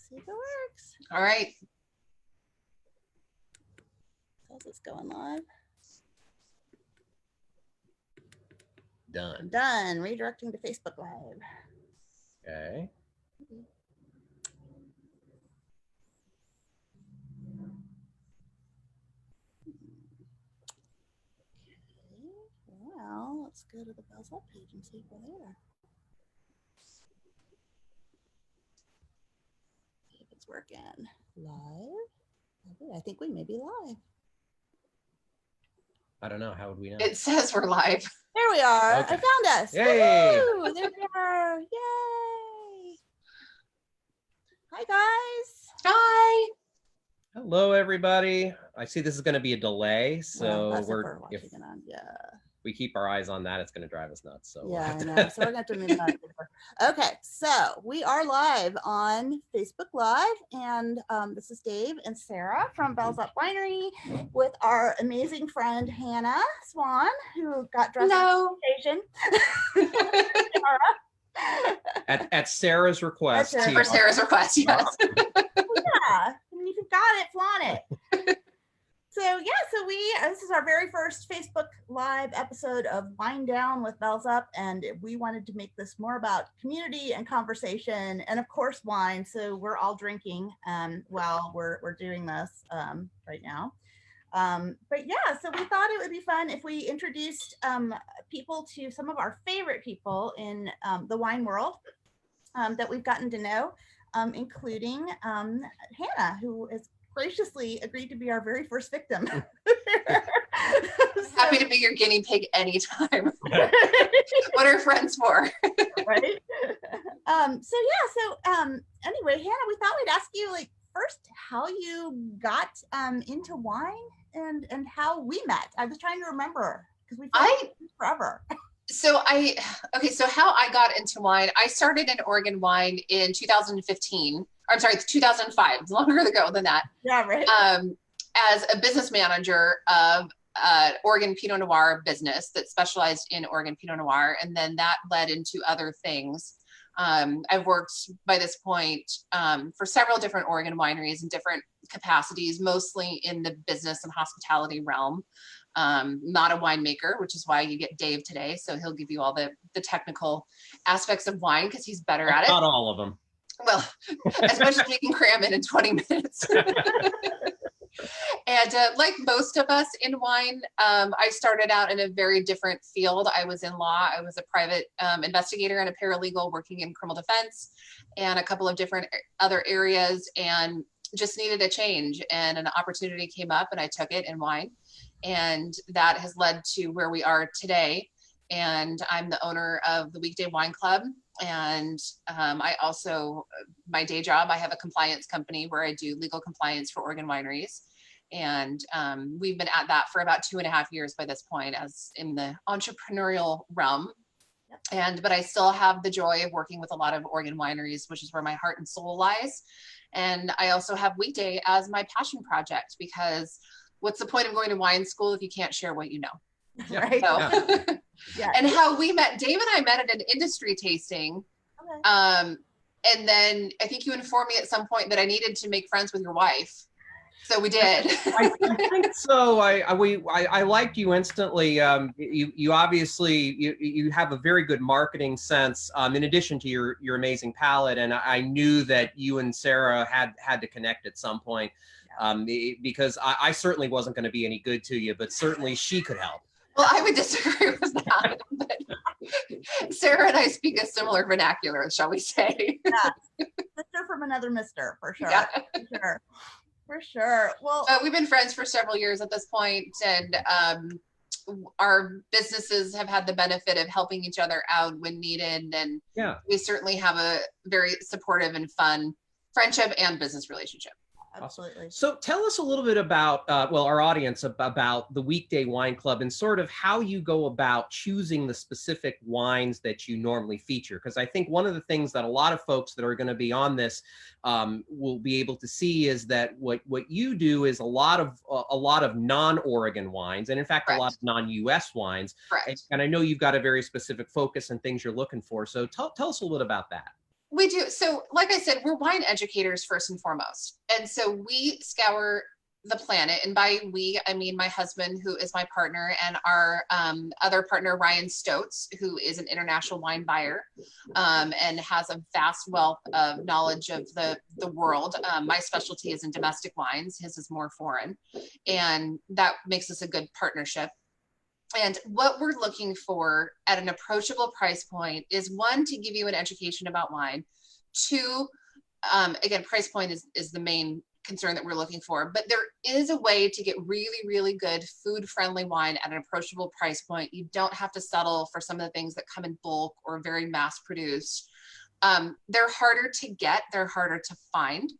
See if it works. All right. How's this going live? Done. Done. Redirecting to Facebook Live. Okay. Well, let's go to the Bells Up page and see if we're there. See if it's working. Live? I think we may be live. I don't know. How would we know? It says we're live. There we are. Okay. I found us. Yay. Woo! There we are. Yay. Hi, guys. Hi. Hello, everybody. I see this is going to be a delay, Well, so that's if we're watching if it on. Yeah. we keep our eyes on that, it's going to drive us nuts. So we'll Yeah, have I to- know. So we're gonna have to move on. Okay, so we are live on Facebook Live, and this is Dave and Sarah from Bells Up Winery with our amazing friend Hannah Swan, who got dressed Hello. for the occasion. at Sarah's request. That's it. For TR. Sarah's request, yes. Yeah, I mean, if you've got it, flaunt it. So yeah, this is our very first Facebook Live episode of Wine Down with Bells Up, and we wanted to make this more about community and conversation, and of course wine. So we're all drinking while we're doing this right now. But yeah, so we thought it would be fun if we introduced people to some of our favorite people in the wine world that we've gotten to know, including Hannah, who is graciously agreed to be our very first victim. Happy to be your guinea pig anytime. What are friends for? Right? Anyway, Hannah, we thought we'd ask you first how you got into wine and how we met. I was trying to remember because we've been forever. So how I got into wine, I started in Oregon wine in 2015. I'm sorry, 2005. It's longer ago than that. Yeah, right. As a business manager of Oregon Pinot Noir business that specialized in Oregon Pinot Noir. And then that led into other things. I've worked by this point for several different Oregon wineries in different capacities, mostly in the business and hospitality realm. Not a winemaker, which is why you get Dave today. So he'll give you all the technical aspects of wine because he's better at it. Not all of them. Well, as much as we can cram in 20 minutes. And like most of us in wine, I started out in a very different field. I was in law. I was a private investigator and a paralegal working in criminal defense and a couple of different other areas, and just needed a change. And an opportunity came up and I took it in wine. And that has led to where we are today. And I'm the owner of the Weekday Wine Club. And I also, my day job, I have a compliance company where I do legal compliance for Oregon wineries. And we've been at that for about 2.5 years by this point, as in the entrepreneurial realm. Yep. But I still have the joy of working with a lot of Oregon wineries, which is where my heart and soul lies. And I also have Weekday as my passion project, because what's the point of going to wine school if you can't share what you know? Yeah. Right. So, yeah. Yeah. And how we met, Dave and I met at an industry tasting. Okay. And then I think you informed me at some point that I needed to make friends with your wife. So we did. I think so. I liked you instantly. You obviously you have a very good marketing sense. In addition to your amazing palate, and I knew that you and Sarah had to connect at some point, because I certainly wasn't going to be any good to you, but certainly she could help. Well, I would disagree with that. But Sarah and I speak a similar vernacular, shall we say? Yeah, sister from another mister, for sure. Yeah. For sure. For sure. Well, we've been friends for several years at this point, and our businesses have had the benefit of helping each other out when needed. And yeah, we certainly have a very supportive and fun friendship and business relationship. Absolutely. So tell us a little bit about, our audience about the Weekday Wine Club and sort of how you go about choosing the specific wines that you normally feature. Because I think one of the things that a lot of folks that are going to be on this will be able to see is that what you do is a lot of non-Oregon wines, and in fact, Correct. a lot of non-US wines. Correct. And I know you've got a very specific focus and things you're looking for. So tell us a little bit about that. We do. So like I said, we're wine educators first and foremost. And so we scour the planet. And by we, I mean my husband, who is my partner, and our other partner, Ryan Stoats, who is an international wine buyer and has a vast wealth of knowledge of the world. My specialty is in domestic wines. His is more foreign. And that makes us a good partnership. And what we're looking for at an approachable price point is, one, to give you an education about wine. Two, again, price point is the main concern that we're looking for, but there is a way to get really, really good food-friendly wine at an approachable price point. You don't have to settle for some of the things that come in bulk or very mass-produced. They're harder to get, they're harder to find.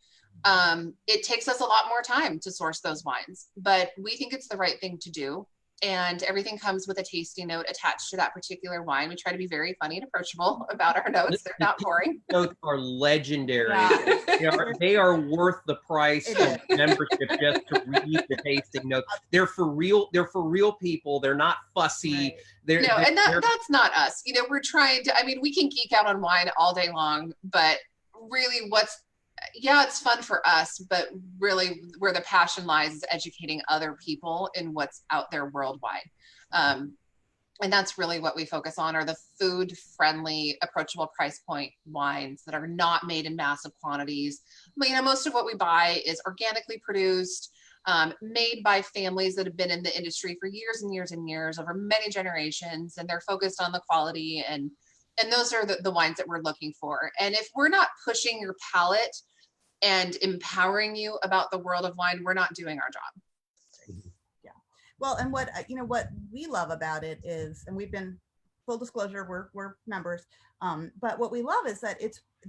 It takes us a lot more time to source those wines, but we think it's the right thing to do. And everything comes with a tasting note attached to that particular wine. We try to be very funny and approachable about our notes. They're not boring. Notes are legendary. Yeah. They are worth the price of membership just to read the tasting notes. They're for real. They're for real people. They're not fussy. Right. That's not us. You know, we're trying to. I mean, we can geek out on wine all day long, but really, it's fun for us, but really where the passion lies is educating other people in what's out there worldwide. And that's really what we focus on, are the food friendly, approachable price point wines that are not made in massive quantities. But, you know, most of what we buy is organically produced, made by families that have been in the industry for years and years and years, over many generations, and they're focused on the quality, and those are the wines that we're looking for. And if we're not pushing your palate and empowering you about the world of wine, we're not doing our job. Yeah. Well, and what we love about it is, and we've been, full disclosure, we're members, but what we love is that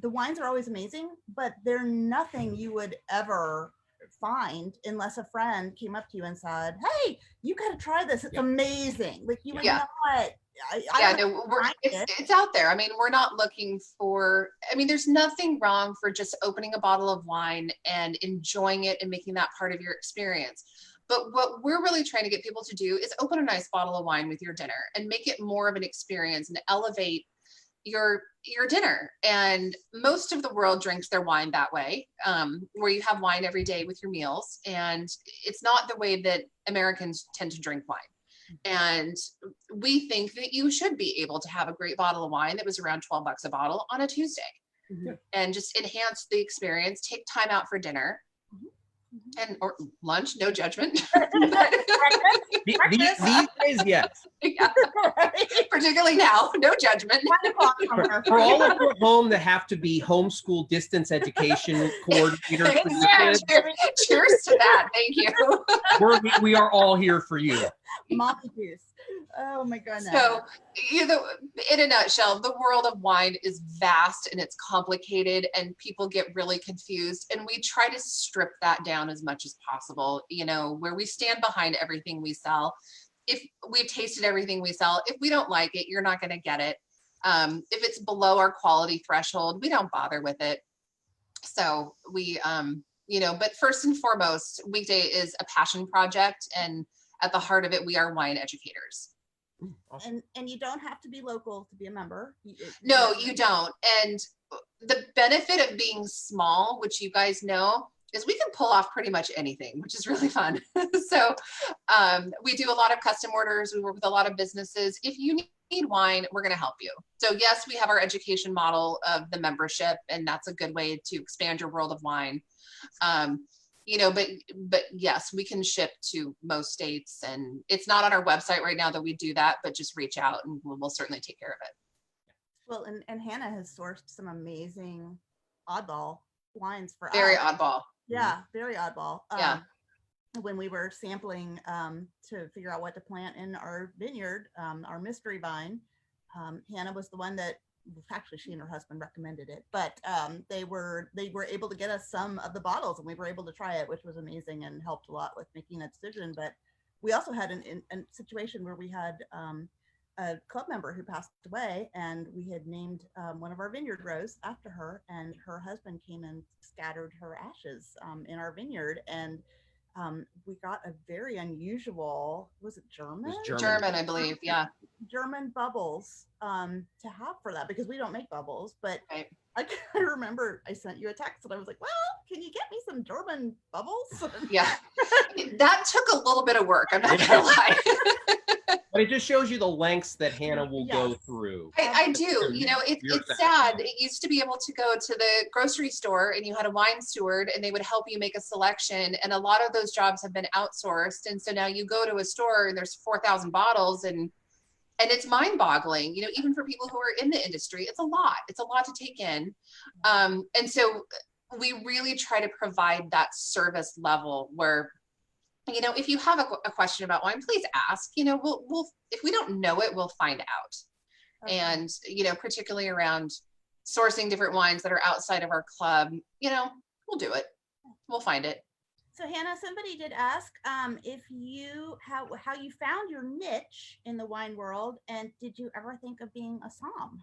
the wines are always amazing, but they're nothing you would ever find unless a friend came up to you and said, "Hey, you got to try this. It's amazing." Like, you would not. It's out there. I mean, we're not looking for, there's nothing wrong for just opening a bottle of wine and enjoying it and making that part of your experience. But what we're really trying to get people to do is open a nice bottle of wine with your dinner and make it more of an experience and elevate your dinner. And most of the world drinks their wine that way, where you have wine every day with your meals. And it's not the way that Americans tend to drink wine. And we think that you should be able to have a great bottle of wine that was around $12 a bottle on a Tuesday, and just enhance the experience. Take time out for dinner and or lunch, no judgment. These days, yes. Yeah. Particularly now, no judgment. For all of you at home that have to be homeschool distance education coordinators for your kids, cheers to that. Thank you. We are all here for you. Mommy juice. Oh my goodness. So, in a nutshell, the world of wine is vast and it's complicated, and people get really confused. And we try to strip that down as much as possible, where we stand behind everything we sell. If we've tasted everything we sell, if we don't like it, you're not going to get it. If it's below our quality threshold, we don't bother with it. So but first and foremost, Weekday is a passion project, and at the heart of it, we are wine educators. Awesome. And you don't have to be local to be a member. No, you don't. And the benefit of being small, which you guys know, is we can pull off pretty much anything, which is really fun. So we do a lot of custom orders. We work with a lot of businesses. If you need wine, we're going to help you. So yes, we have our education model of the membership, and that's a good way to expand your world of wine. But yes, we can ship to most states, and it's not on our website right now that we do that, but just reach out and we'll certainly take care of it. Well, and Hannah has sourced some amazing oddball wines for us. Very oddball. Yeah, very oddball. Yeah. When we were sampling to figure out what to plant in our vineyard, our mystery vine, Hannah was the one that, actually she and her husband recommended it, but they were able to get us some of the bottles, and we were able to try it, which was amazing and helped a lot with making that decision. But we also had a situation where we had a club member who passed away, and we had named one of our vineyard rows after her, and her husband came and scattered her ashes in our vineyard. And we got a very unusual, was it German? It was German, I believe. Yeah. German bubbles to have for that, because we don't make bubbles, but Right. I remember I sent you a text and I was like, well, can you get me some German bubbles? Yeah. That took a little bit of work. I'm not gonna lie. But it just shows you the lengths that Hannah will go Yes. through. I do. You know, it's You're sad. It used to be able to go to the grocery store and you had a wine steward and they would help you make a selection. And a lot of those jobs have been outsourced. And so now you go to a store and there's 4,000 bottles and it's mind boggling, you know, even for people who are in the industry, it's a lot to take in. And so we really try to provide that service level where, you know, if you have a question about wine, please ask. You know, we'll if we don't know it, we'll find out. Okay. And you know, particularly around sourcing different wines that are outside of our club, you know, we'll do it. We'll find it. So Hannah, somebody did ask if you how you found your niche in the wine world, and did you ever think of being a somm?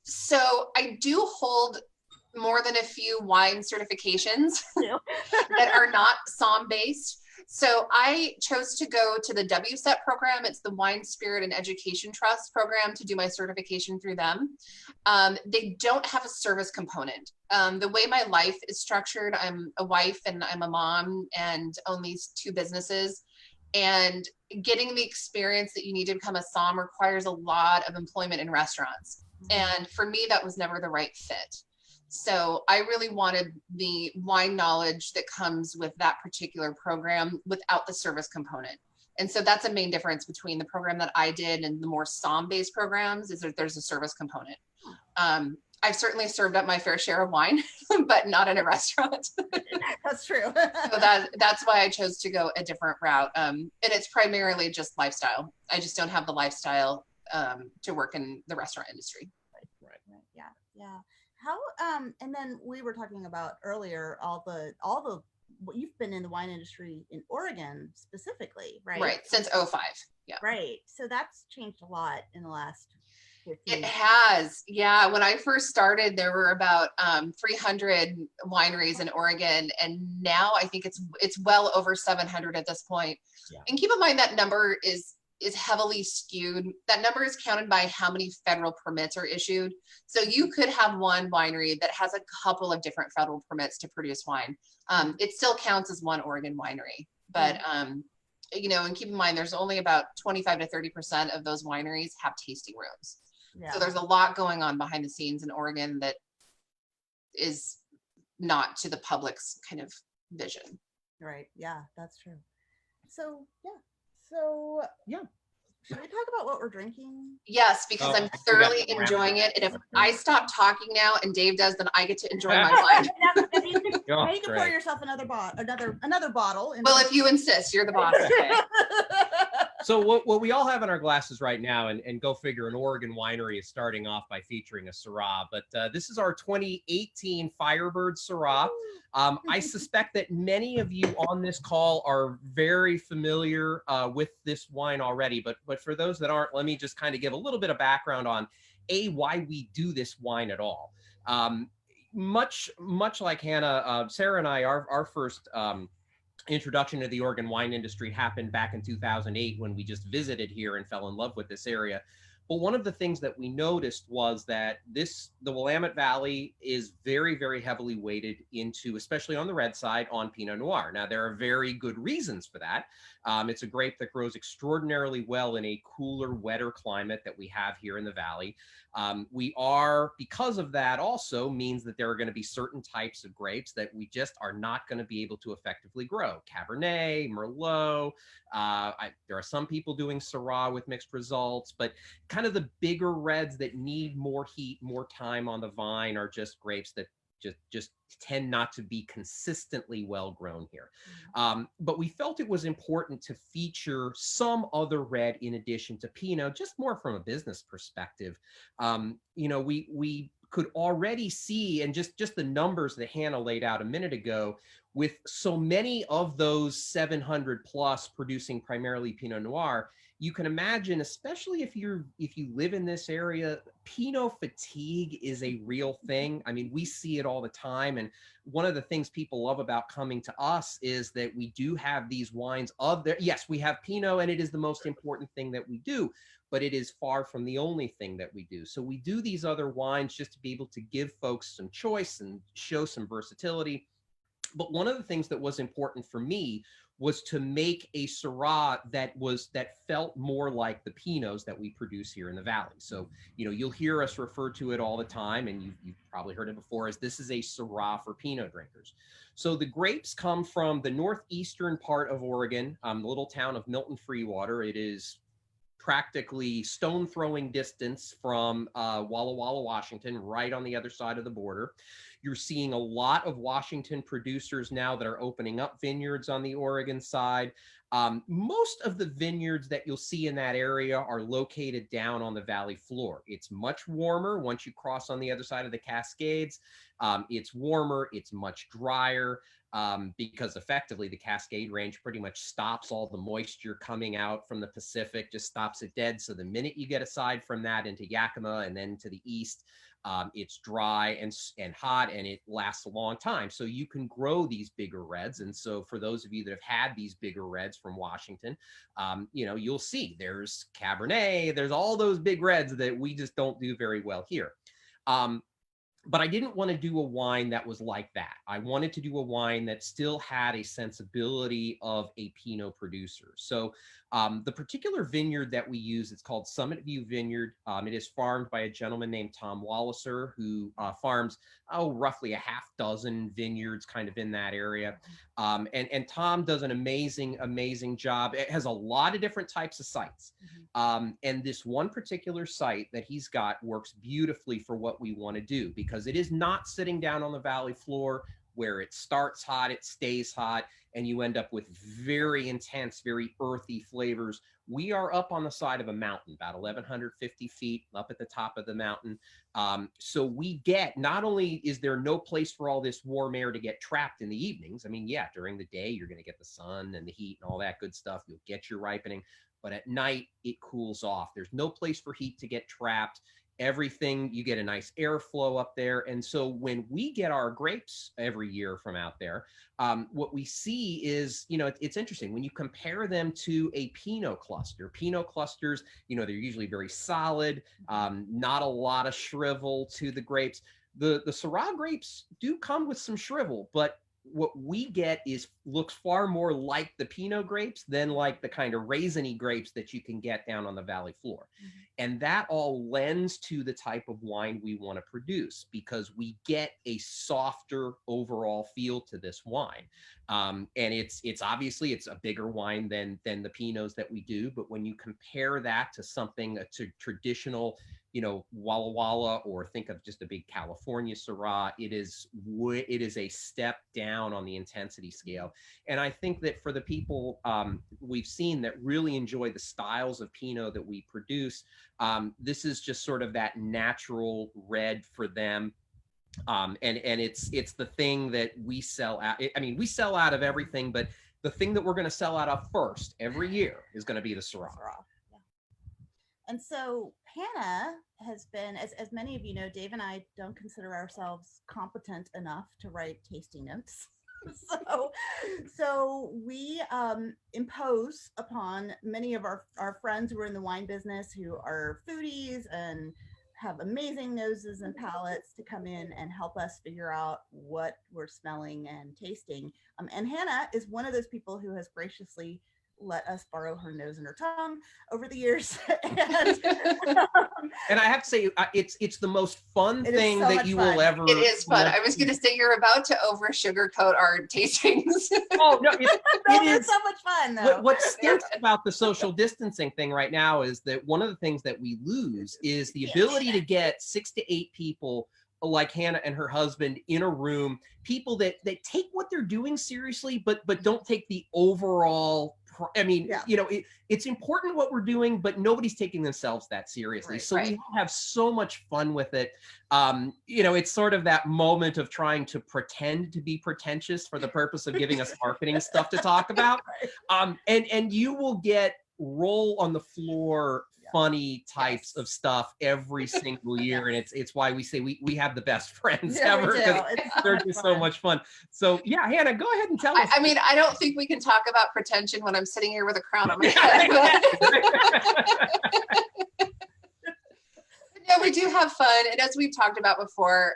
So I do hold more than a few wine certifications that are not somm based. So I chose to go to the WSET program. It's the Wine, Spirit, and Education Trust program, to do my certification through them. They don't have a service component. The way my life is structured, I'm a wife and I'm a mom and own these 2 businesses. And getting the experience that you need to become a somm requires a lot of employment in restaurants. And for me, that was never the right fit. So I really wanted the wine knowledge that comes with that particular program without the service component. And so that's a main difference between the program that I did and the more somm-based programs, is that there's a service component. I've certainly served up my fair share of wine, but not in a restaurant. That's true. So that's why I chose to go a different route. And it's primarily just lifestyle. I just don't have the lifestyle to work in the restaurant industry. Right. Yeah. How and then we were talking about earlier all the what you've been in the wine industry in Oregon specifically, right? Right, since 2005. Yeah. Right. So that's changed a lot in the last 15 It has. Yeah. When I first started, there were about 300 wineries in Oregon. And now I think it's well over 700 at this point. Yeah. And keep in mind that number is heavily skewed. That number is counted by how many federal permits are issued. So you could have one winery that has a couple of different federal permits to produce wine. It still counts as one Oregon winery. But, you know, and keep in mind, there's only about 25 to 30% of those wineries have tasting rooms. Yeah. So there's a lot going on behind the scenes in Oregon that is not to the public's kind of vision. Right. Yeah, that's true. So Yeah. should we talk about what we're drinking? Yes, because I'm thoroughly enjoying it. And if I stop talking now and Dave does, then I get to enjoy my wine. Now, you can Oh, pour great. yourself another bottle. And Well, if you insist, you're the boss. Okay. So what we all have in our glasses right now, and go figure, an Oregon winery is starting off by featuring a Syrah, but this is our 2018 Firebird Syrah. I suspect that many of you on this call are very familiar with this wine already, but for those that aren't, let me just kind of give a little bit of background on why we do this wine at all. Much like Hannah, Sarah and I, our first introduction to the Oregon wine industry happened back in 2008 when we just visited here and fell in love with this area. But one of the things that we noticed was that the Willamette Valley is very, very heavily weighted into, especially on the red side, on Pinot Noir. Now, there are very good reasons for that. It's a grape that grows extraordinarily well in a cooler, wetter climate that we have here in the valley. Because of that also means that there are going to be certain types of grapes that we just are not going to be able to effectively grow. Cabernet, Merlot. There are some people doing Syrah with mixed results, but kind of the bigger reds that need more heat, more time on the vine are just grapes that just tend not to be consistently well grown here. But we felt it was important to feature some other red in addition to Pinot, just more from a business perspective. You know, we could already see, and just the numbers that Hannah laid out a minute ago, with so many of those 700 plus producing primarily Pinot Noir, you can imagine, especially if you live in this area, Pinot fatigue is a real thing. I mean, we see it all the time. And one of the things people love about coming to us is that we do have these wines of there. Yes, we have Pinot, and it is the most important thing that we do, but it is far from the only thing that we do. So we do these other wines just to be able to give folks some choice and show some versatility. But one of the things that was important for me was to make a Syrah that felt more like the Pinots that we produce here in the Valley. So, you know, you'll hear us refer to it all the time, and you've probably heard it before, as this is a Syrah for Pinot drinkers. So the grapes come from the northeastern part of Oregon, the little town of Milton-Freewater. It is practically stone throwing distance from Walla Walla, Washington, right on the other side of the border. You're seeing a lot of Washington producers now that are opening up vineyards on the Oregon side. Most of the vineyards that you'll see in that area are located down on the valley floor. It's much warmer once you cross on the other side of the Cascades. It's warmer, it's much drier. Because effectively the Cascade Range pretty much stops all the moisture coming out from the Pacific, just stops it dead. So the minute you get aside from that into Yakima and then to the east, it's dry and hot, and it lasts a long time. So you can grow these bigger reds. And so for those of you that have had these bigger reds from Washington, you know, you'll see there's Cabernet, there's all those big reds that we just don't do very well here. But I didn't want to do a wine that was like that. I wanted to do a wine that still had a sensibility of a Pinot producer. So the particular vineyard that we use, it's called Summit View Vineyard. It is farmed by a gentleman named Tom Walliser, who farms roughly a half dozen vineyards kind of in that area. And Tom does an amazing job. It has a lot of different types of sites. And this one particular site that he's got works beautifully for what we want to do, because it is not sitting down on the valley floor where it starts hot, it stays hot, and you end up with very intense, very earthy flavors. We are up on the side of a mountain, about 1,150 feet up at the top of the mountain. So we get, not only is there no place for all this warm air to get trapped in the evenings. I mean, yeah, during the day, you're going to get the sun and the heat and all that good stuff. You'll get your ripening, but at night it cools off. There's no place for heat to get trapped. Everything, you get a nice airflow up there. And so when we get our grapes every year from out there, what we see is, you know, it's interesting when you compare them to a Pinot cluster. Pinot clusters, you know, they're usually very solid, not a lot of shrivel to the grapes. The Syrah grapes do come with some shrivel, but what we get looks far more like the Pinot grapes than like the kind of raisiny grapes that you can get down on the valley floor. And that all lends to the type of wine we want to produce, because we get a softer overall feel to this wine. And it's obviously it's a bigger wine than the Pinots that we do. But when you compare that to something, to traditional, you know, Walla Walla, or think of just a big California Syrah, it is a step down on the intensity scale. And I think that for the people we've seen that really enjoy the styles of Pinot that we produce, this is just sort of that natural red for them. And it's the thing that we sell out. I mean, we sell out of everything, but the thing that we're going to sell out of first every year is going to be the Syrah. Yeah. And so Hannah has been, as many of you know, Dave and I don't consider ourselves competent enough to write tasting notes. So we impose upon many of our friends who are in the wine business, who are foodies and have amazing noses and palates, to come in and help us figure out what we're smelling and tasting. And Hannah is one of those people who has graciously let us borrow her nose and her tongue over the years. And I have to say, it's the most fun thing so that you will ever. It is fun. I was going to say, you're about to over sugarcoat our tastings. Oh no, it is so much fun though. What stinks about the social distancing thing right now is that one of the things that we lose is the ability to get 6 to 8 people like Hannah and her husband in a room, people that take what they're doing seriously, but don't take the overall. I mean, you know, it's important what we're doing, but nobody's taking themselves that seriously. So we have so much fun with it. You know, it's sort of that moment of trying to pretend to be pretentious for the purpose of giving us marketing stuff to talk about. And you will get roll on the floor funny types of stuff every single year, and it's why we say we have the best friends ever, because they're just so much fun. So yeah, Hannah, go ahead and tell us. I mean, I don't think we can talk about pretension when I'm sitting here with a crown on my head. No, we do have fun, and as we've talked about before,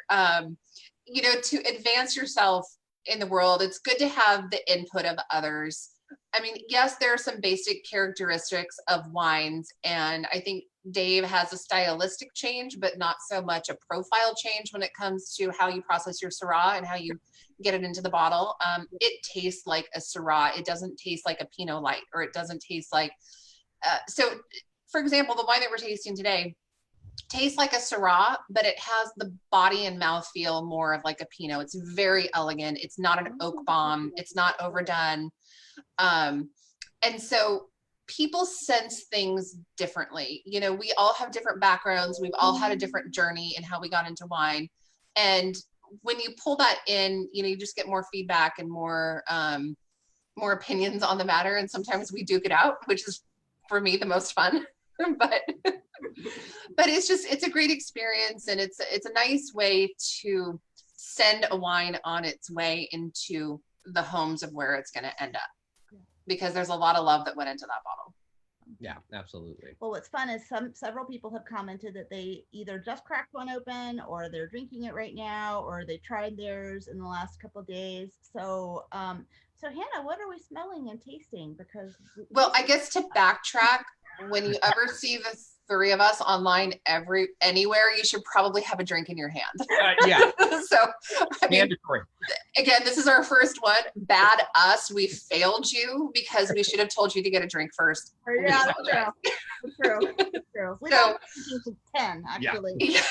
you know, to advance yourself in the world, it's good to have the input of others. I mean, yes, there are some basic characteristics of wines, and I think Dave has a stylistic change, but not so much a profile change when it comes to how you process your Syrah and how you get it into the bottle. It tastes like a Syrah. It doesn't taste like a Pinot Light, or it doesn't taste like, so for example, the wine that we're tasting today tastes like a Syrah, but it has the body and mouth feel more of like a Pinot. It's very elegant. It's not an oak bomb. It's not overdone. And so people sense things differently. You know, we all have different backgrounds. We've all had a different journey in how we got into wine. And when you pull that in, you know, you just get more feedback and more opinions on the matter. And sometimes we duke it out, which is for me the most fun. but it's a great experience, and it's a nice way to send a wine on its way into the homes of where it's going to end up, because there's a lot of love that went into that bottle. Yeah, absolutely. Well, what's fun is several people have commented that they either just cracked one open, or they're drinking it right now, or they tried theirs in the last couple of days. So so Hannah, what are we smelling and tasting? Because well, I guess to backtrack, when you ever see the three of us online anywhere, you should probably have a drink in your hand. Yeah. So I mean, mandatory. Again, this is our first one. Bad us. We failed you because we should have told you to get a drink first. Yeah, that's true. We don't have 10, actually. Yeah.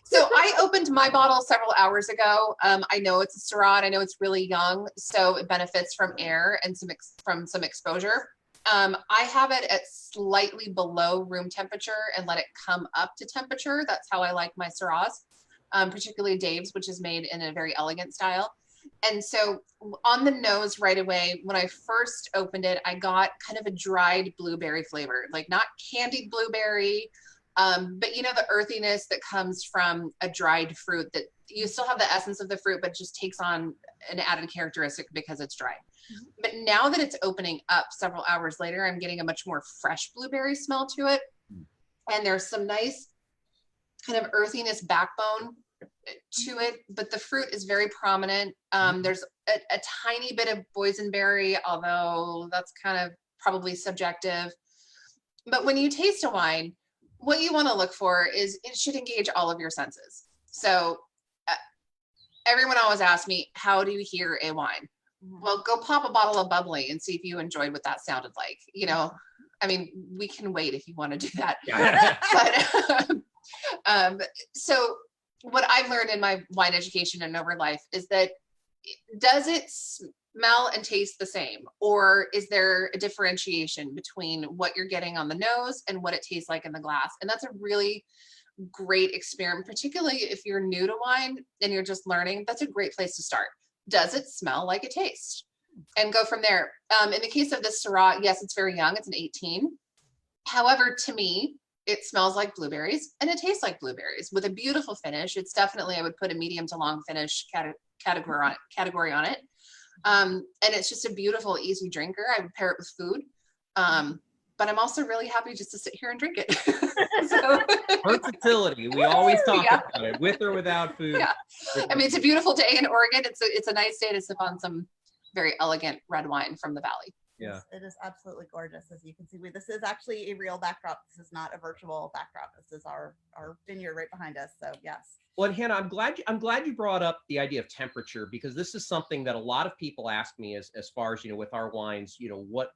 So I opened my bottle several hours ago. I know it's a Syrah. I know it's really young, so it benefits from air and from some exposure. I have it at slightly below room temperature and let it come up to temperature. That's how I like my Syrahs, particularly Dave's, which is made in a very elegant style. And so on the nose right away, when I first opened it, I got kind of a dried blueberry flavor, like not candied blueberry, but you know, the earthiness that comes from a dried fruit, that you still have the essence of the fruit, but it just takes on an added characteristic because it's dry. Mm-hmm. But now that it's opening up several hours later, I'm getting a much more fresh blueberry smell to it. And there's some nice kind of earthiness backbone to it, but the fruit is very prominent. There's a tiny bit of boysenberry, although that's kind of probably subjective. But when you taste a wine, what you want to look for is it should engage all of your senses. So everyone always asks me, how do you hear a wine? Well, go pop a bottle of bubbly and see if you enjoyed what that sounded like. You know, I mean, we can wait if you want to do that. But so what I've learned in my wine education and over life is that, does it smell and taste the same, or is there a differentiation between what you're getting on the nose and what it tastes like in the glass? And that's a really great experiment, particularly if you're new to wine and you're just learning. That's a great place to start. Does it smell like it tastes? And go from there. In the case of this Syrah, yes, it's very young. It's an 18. However, to me, it smells like blueberries and it tastes like blueberries with a beautiful finish. It's definitely, I would put a medium to long finish category on it. And it's just a beautiful, easy drinker. I would pair it with food. But I'm also really happy just to sit here and drink it. So, versatility. We always talk about it, with or without food. Yeah. I mean, it's a beautiful day in Oregon. It's a nice day to sip on some very elegant red wine from the valley. Yeah, it is absolutely gorgeous. As you can see, this is actually a real backdrop. This is not a virtual backdrop. This is our vineyard right behind us. So yes. Well, and Hannah, I'm glad you brought up the idea of temperature, because this is something that a lot of people ask me as far as, you know, with our wines, you know, what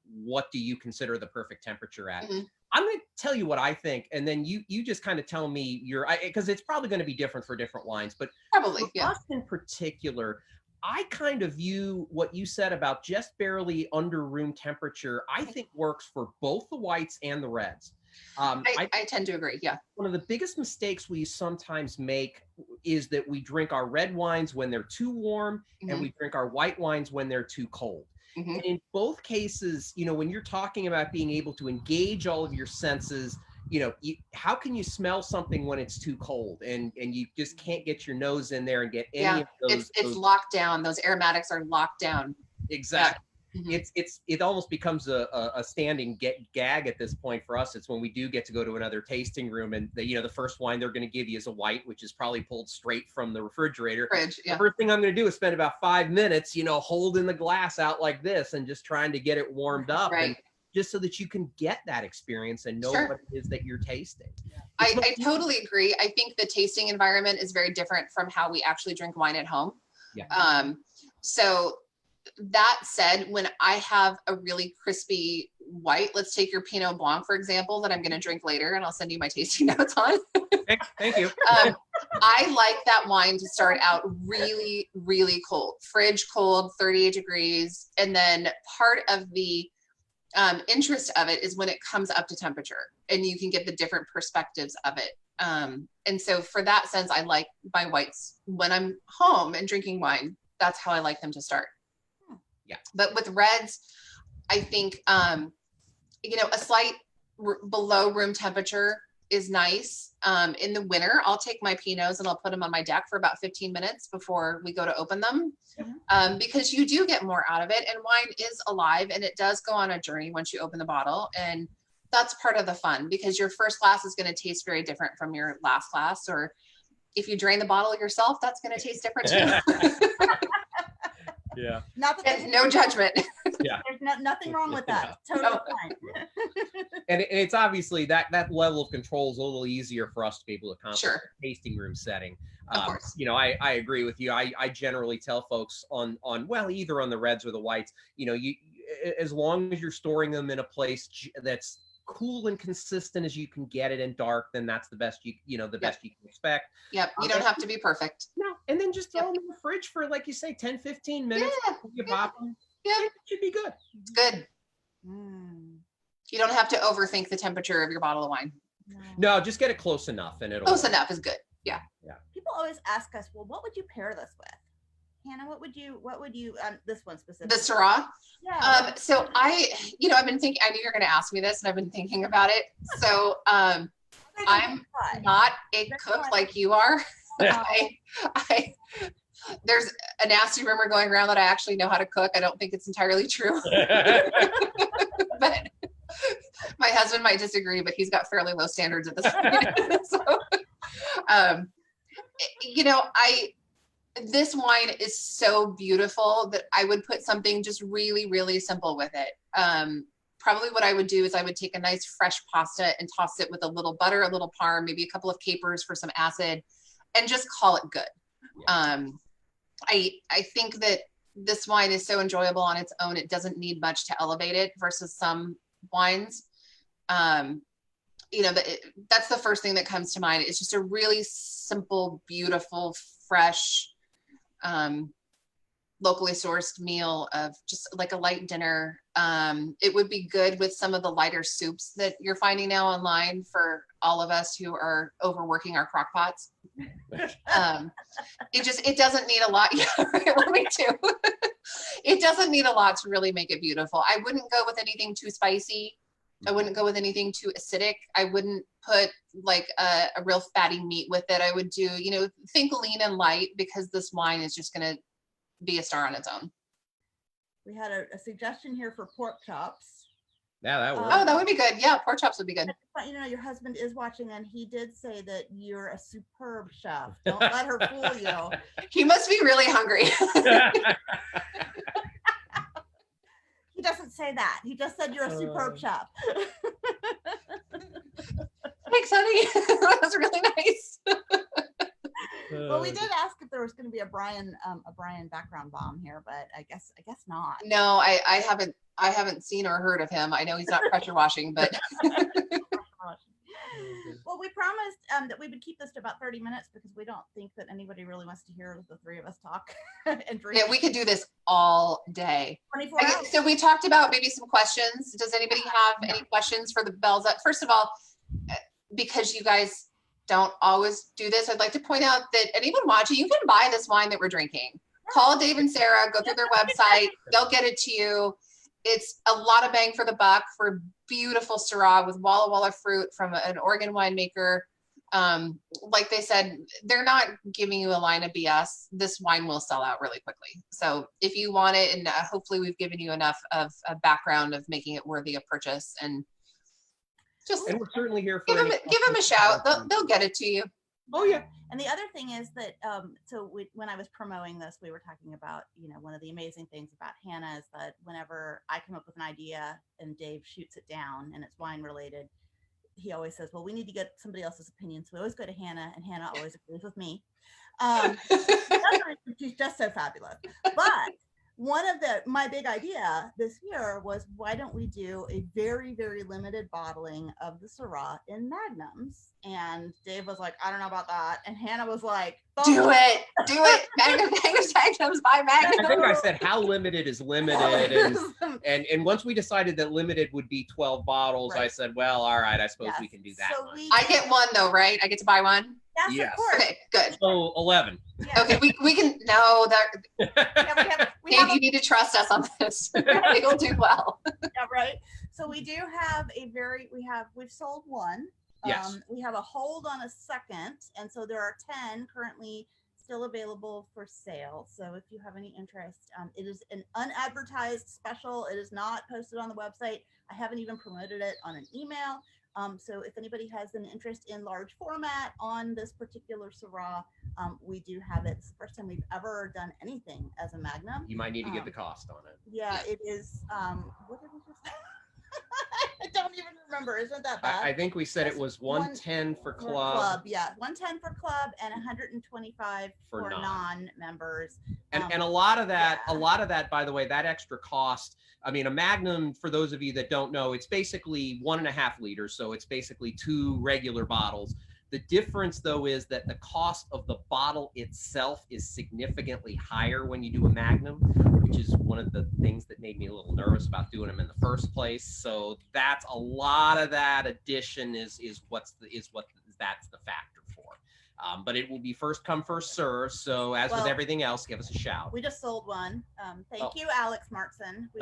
do you consider the perfect temperature at? Mm-hmm. I'm going to tell you what I think, and then you just kind of tell me because it's probably going to be different for different wines, but probably for us in particular, I kind of view what you said about just barely under room temperature, I think works for both the whites and the reds. I tend to agree. Yeah. One of the biggest mistakes we sometimes make is that we drink our red wines when they're too warm and we drink our white wines when they're too cold. And in both cases, you know, when you're talking about being able to engage all of your senses, you know, how can you smell something when it's too cold and you just can't get your nose in there and get any of those? It's locked down. Those aromatics are locked down. Exactly. It almost becomes a standing gag at this point for us. It's when we do get to go to another tasting room and the first wine they're going to give you is a white, which is probably pulled straight from the refrigerator. The first thing I'm going to do is spend about 5 minutes, holding the glass out like this and just trying to get it warmed up, and just so that you can get that experience and know what it is that you're tasting. I totally agree. I think the tasting environment is very different from how we actually drink wine at home. So that said, when I have a really crispy white, let's take your Pinot Blanc, for example, that I'm going to drink later, and I'll send you my tasting notes on. Thank you. I like that wine to start out really, really cold, fridge cold, 38 degrees. And then part of the interest of it is when it comes up to temperature and you can get the different perspectives of it. And so for that sense, I like my whites when I'm home and drinking wine. That's how I like them to start. But with reds, I think, a slight below room temperature is nice. In the winter, I'll take my Pinots and I'll put them on my deck for about 15 minutes before we go to open them, because you do get more out of it. And wine is alive and it does go on a journey once you open the bottle. And that's part of the fun, because your first glass is going to taste very different from your last glass. Or if you drain the bottle yourself, that's going to taste different too. Yeah. Not that no judgment. There's nothing wrong with that. Totally fine. And it's obviously that level of control is a little easier for us to be able to accomplish in a tasting room setting. Of course. I agree with you. I generally tell folks on either on the reds or the whites, you as long as you're storing them in a place that's cool and consistent as you can get it, and dark, then that's the best best you can expect. You don't have to be perfect. No, and then just throw them in the fridge for, like you say, 10-15 minutes. You pop them. It should be good. It's good. You don't have to overthink the temperature of your bottle of wine. No, just get it close enough, and it'll. Close enough is good. Yeah. People always ask us, well, what would you pair this with? Hannah, what would you this one specifically? The Syrah? Yeah. So I've been thinking, I knew you were going to ask me this, and I've been thinking about it. So I'm not a cook like you are. There's a nasty rumor going around that I actually know how to cook. I don't think it's entirely true. But my husband might disagree, but he's got fairly low standards at this point. So, this wine is so beautiful that I would put something just really, really simple with it. Probably what I would do is I would take a nice fresh pasta and toss it with a little butter, a little parm, maybe a couple of capers for some acid, and just call it good. I think that this wine is so enjoyable on its own. It doesn't need much to elevate it versus some wines. That's the first thing that comes to mind. It's just a really simple, beautiful, fresh, locally sourced meal of just like a light dinner. It would be good with some of the lighter soups that you're finding now online for all of us who are overworking our crock pots. It doesn't need a lot. Yeah, right, me too. It doesn't need a lot to really make it beautiful. I wouldn't go with anything too spicy. I wouldn't go with anything too acidic. I wouldn't put like a real fatty meat with it. I would do, think lean and light, because this wine is just going to be a star on its own. We had a suggestion here for pork chops. Yeah, that works. That would be good. Yeah, pork chops would be good. But your husband is watching, and he did say that you're a superb chef. Don't let her fool you. He must be really hungry. He doesn't say that. He just said you're a superb chef. Thanks, honey. That's really nice. Well, we did ask if there was going to be a Brian background bomb here, but I guess not. No, I haven't seen or heard of him. I know he's not pressure washing, but Well, we promised that we would keep this to about 30 minutes because we don't think that anybody really wants to hear the three of us talk and drink. Yeah, we could do this all day. 24 hours. So we talked about maybe some questions. Does anybody have any questions for the bells up? First of all, because you guys don't always do this, I'd like to point out that anyone watching, you can buy this wine that we're drinking. Call Dave and Sarah, go through their website, they'll get it to you. It's a lot of bang for the buck for beautiful Syrah with Walla Walla fruit from an Oregon winemaker. Like they said, they're not giving you a line of BS. This wine will sell out really quickly. So if you want it, and hopefully we've given you enough of a background of making it worthy of purchase, and just And we're certainly here for give them a shout. They'll get it to you. Oh yeah. And the other thing is that, when I was promoting this, we were talking about, one of the amazing things about Hannah is that whenever I come up with an idea and Dave shoots it down and it's wine related, he always says, well, we need to get somebody else's opinion. So we always go to Hannah, and Hannah always agrees with me. She's just so fabulous. But one of my big idea this year was, why don't we do a very, very limited bottling of the Syrah in Magnums? And Dave was like, I don't know about that. And Hannah was like, do it. Magnums by Magnum. I think I said how limited is limited, and once we decided that limited would be 12 bottles, Right. I said, well, all right, I suppose we can do that. So one. we I get one though, right? I get to buy one. Yes, Yes. of course. Okay, good. So 11. Yeah. Okay, we can. No, that We Dave, have you need to trust us on this. You'll do well. yeah, right. So we do have we've sold one. Yes. We have a hold on a second, and so there are 10 currently still available for sale. So if you have any interest, it is an unadvertised special. It is not posted on the website. I haven't even promoted it on an email. So if anybody has an interest in large format on this particular Syrah, we do have it. It's the first time we've ever done anything as a Magnum. You might need to give the cost on it. Yeah, it is. What did we just say? I don't even remember. Isn't that bad? I think we said it was 110 for club. Yeah, 110 for club and 125 for non. non-members. And a lot of that, yeah. By the way, that extra cost. I mean, a Magnum, for those of you that don't know, it's basically 1.5 liters. So it's basically 2 regular bottles. The difference, though, is that the cost of the bottle itself is significantly higher when you do a Magnum, which is one of the things that made me a little nervous about doing them in the first place. So that's a lot of that addition is what that's the factor for. But it will be first come, first serve. So as with everything else, give us a shout. We just sold one. Thank you, Alex Markson. We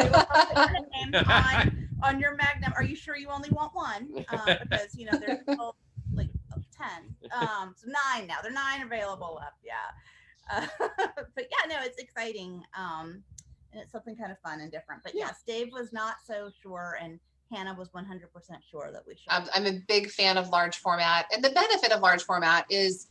will put your name on your Magnum. Are you sure you only want one? Because there's still like 10. So 9 now. There are 9 available left. Yeah. But yeah, no, it's exciting. And it's something kind of fun and different. But yes, Dave was not so sure, and Hannah was 100% sure that we should. I'm a big fan of large format, and the benefit of large format is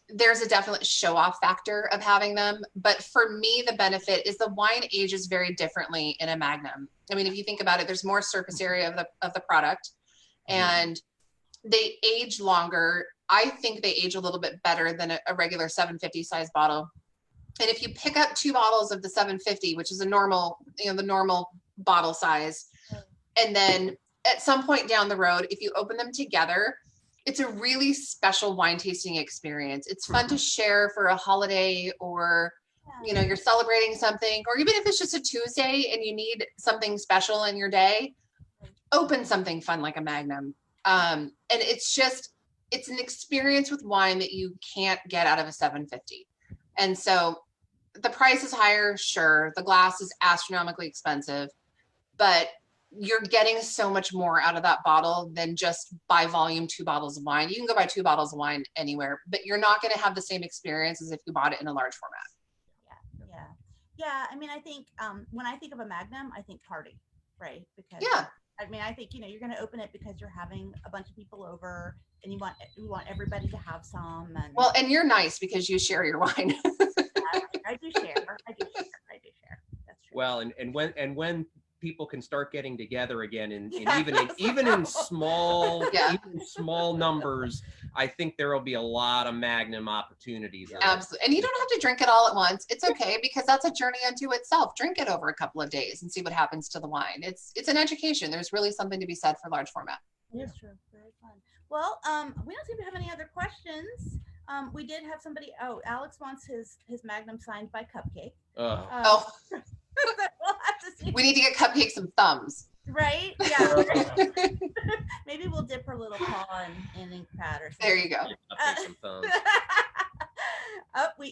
there's a definite show off factor of having them. But for me, the benefit is the wine ages very differently in a Magnum. I mean, if you think about it, there's more surface area of the product, and they age longer. I think they age a little bit better than a regular 750 size bottle. And if you pick up 2 bottles of the 750, which is a normal, the normal bottle size, and then at some point down the road, if you open them together, it's a really special wine tasting experience. It's fun to share for a holiday, or you're celebrating something, or even if it's just a Tuesday and you need something special in your day, open something fun like a Magnum. And it's an experience with wine that you can't get out of a 750. And so the price is higher, sure. The glass is astronomically expensive, but you're getting so much more out of that bottle than just by volume 2 bottles of wine. You can go buy 2 bottles of wine anywhere, but you're not going to have the same experience as if you bought it in a large format. Yeah. I mean, I think when I think of a Magnum, I think party, right? Because I mean, I think you're going to open it because you're having a bunch of people over, and you want everybody to have some. And you're nice because you share your wine. I do share. That's true. Well, and when people can start getting together again, and even in small numbers, I think there will be a lot of Magnum opportunities. Absolutely. And you don't have to drink it all at once. It's okay, because that's a journey unto itself. Drink it over a couple of days and see what happens to the wine. It's an education. There's really something to be said for large format. It's true. Very fun. Well, we don't seem to have any other questions. We did have somebody. Oh, Alex wants his Magnum signed by Cupcake. Oh, So we'll have to see. we need to get Cupcake some thumbs. Right? Yeah. Maybe we'll dip her little paw in ink pad or something. There you go. Some thumbs.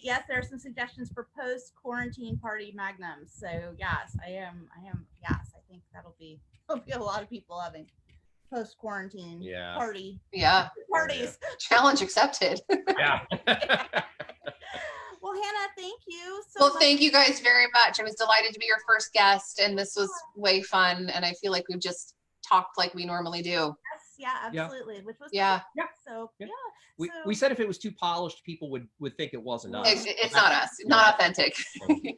Yes, there are some suggestions for post-quarantine party magnums. So yes, I am. Yes, I think there'll be a lot of people having post-quarantine party. Yeah. Parties. Challenge accepted. Yeah. Well, Hannah, thank you so Well, much. thank you guys very much. I was delighted to be your first guest, and this was way fun. And I feel like we've just talked like we normally do. Yes, yeah, absolutely. Which was Yeah. Good. So yeah. We said if it was too polished, people would think it wasn't us. It's not us. Not authentic. Yeah.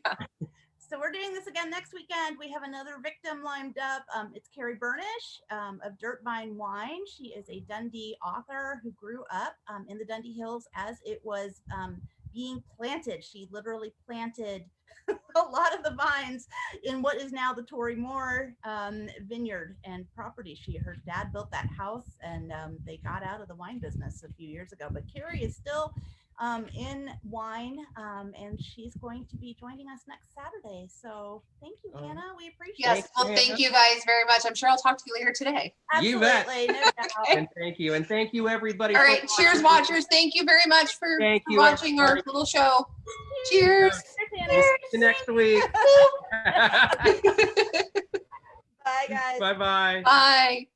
So we're doing this again next weekend. We have another victim lined up. It's Carrie Burnish of Dirt Vine Wine. She is a Dundee author who grew up in the Dundee Hills as it was being planted. She literally planted a lot of the vines in what is now the Tory Moore vineyard and property. Her dad built that house, and they got out of the wine business a few years ago. But Carrie is still in wine, and she's going to be joining us next Saturday. So thank you, Hannah. We appreciate it. Yes. Well, thank you guys very much. I'm sure I'll talk to you later today. You bet. Absolutely, no doubt. And thank you everybody. All right. Cheers, watchers. Thank you very much for watching our little show. Cheers. See you next week. Bye, guys. Bye-bye. Bye.